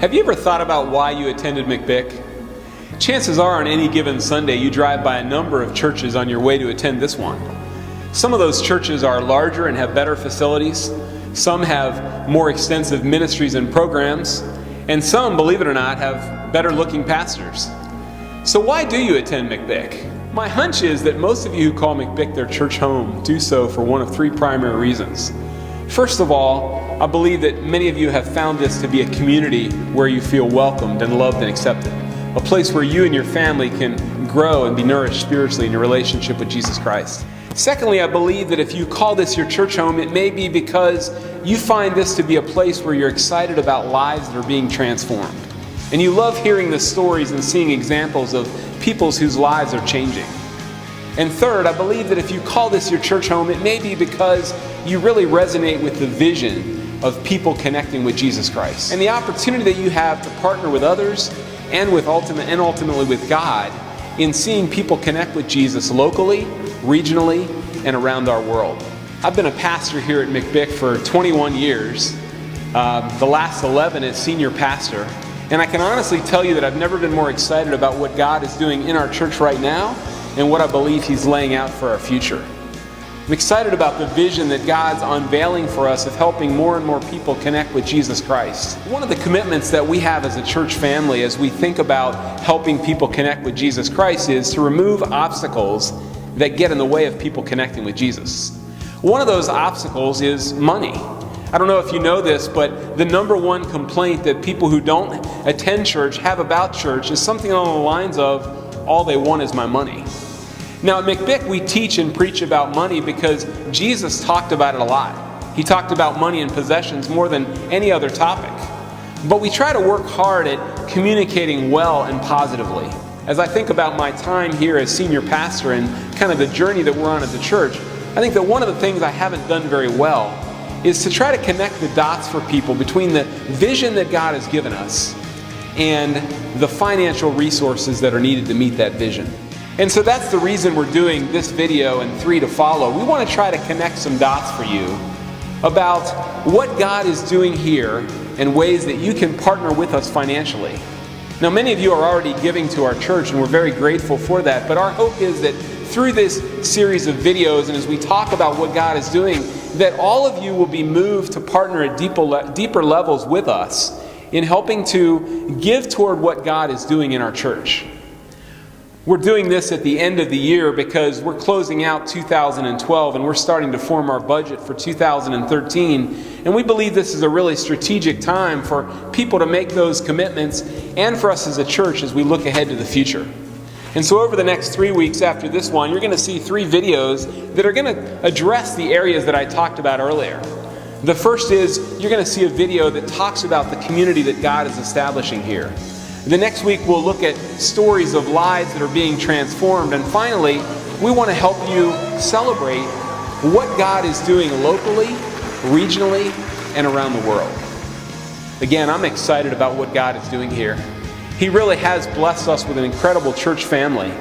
Have you ever thought about why you attended McBIC? Chances are on any given Sunday you drive by a number of churches on your way to attend this one. Some of those churches are larger and have better facilities. Some have more extensive ministries and programs. And some, believe it or not, have better looking pastors. So why do you attend McBIC? My hunch is that most of you who call McBIC their church home do so for one of three primary reasons. First of all, I believe that many of you have found this to be a community where you feel welcomed and loved and accepted. A place where you and your family can grow and be nourished spiritually in your relationship with Jesus Christ. Secondly, I believe that if you call this your church home, it may be because you find this to be a place where you're excited about lives that are being transformed. And you love hearing the stories and seeing examples of peoples whose lives are changing. And third, I believe that if you call this your church home, it may be because you really resonate with the vision of people connecting with Jesus Christ. And the opportunity that you have to partner with others and ultimately with God in seeing people connect with Jesus locally, regionally, and around our world. I've been a pastor here at McBIC for 21 years, the last 11 as senior pastor, and I can honestly tell you that I've never been more excited about what God is doing in our church right now and what I believe He's laying out for our future. I'm excited about the vision that God's unveiling for us of helping more and more people connect with Jesus Christ. One of the commitments that we have as a church family as we think about helping people connect with Jesus Christ is to remove obstacles that get in the way of people connecting with Jesus. One of those obstacles is money. I don't know if you know this, but the number one complaint that people who don't attend church have about church is something along the lines of, all they want is my money. Now at McBIC we teach and preach about money because Jesus talked about it a lot. He talked about money and possessions more than any other topic. But we try to work hard at communicating well and positively. As I think about my time here as senior pastor and kind of the journey that we're on as a church, I think that one of the things I haven't done very well is to try to connect the dots for people between the vision that God has given us and the financial resources that are needed to meet that vision. And so that's the reason we're doing this video and 3 to follow. We want to try to connect some dots for you about what God is doing here and ways that you can partner with us financially. Now, many of you are already giving to our church, and we're very grateful for that. But our hope is that through this series of videos, and as we talk about what God is doing, that all of you will be moved to partner at deeper levels with us in helping to give toward what God is doing in our church. We're doing this at the end of the year because we're closing out 2012 and we're starting to form our budget for 2013. And we believe this is a really strategic time for people to make those commitments and for us as a church as we look ahead to the future. And so over the next 3 weeks after this one, you're going to see 3 videos that are going to address the areas that I talked about earlier. The first is you're going to see a video that talks about the community that God is establishing here. The next week we'll look at stories of lives that are being transformed. And finally, we want to help you celebrate what God is doing locally, regionally, and around the world. Again, I'm excited about what God is doing here. He really has blessed us with an incredible church family.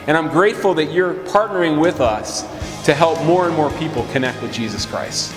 And I'm grateful that you're partnering with us to help more and more people connect with Jesus Christ.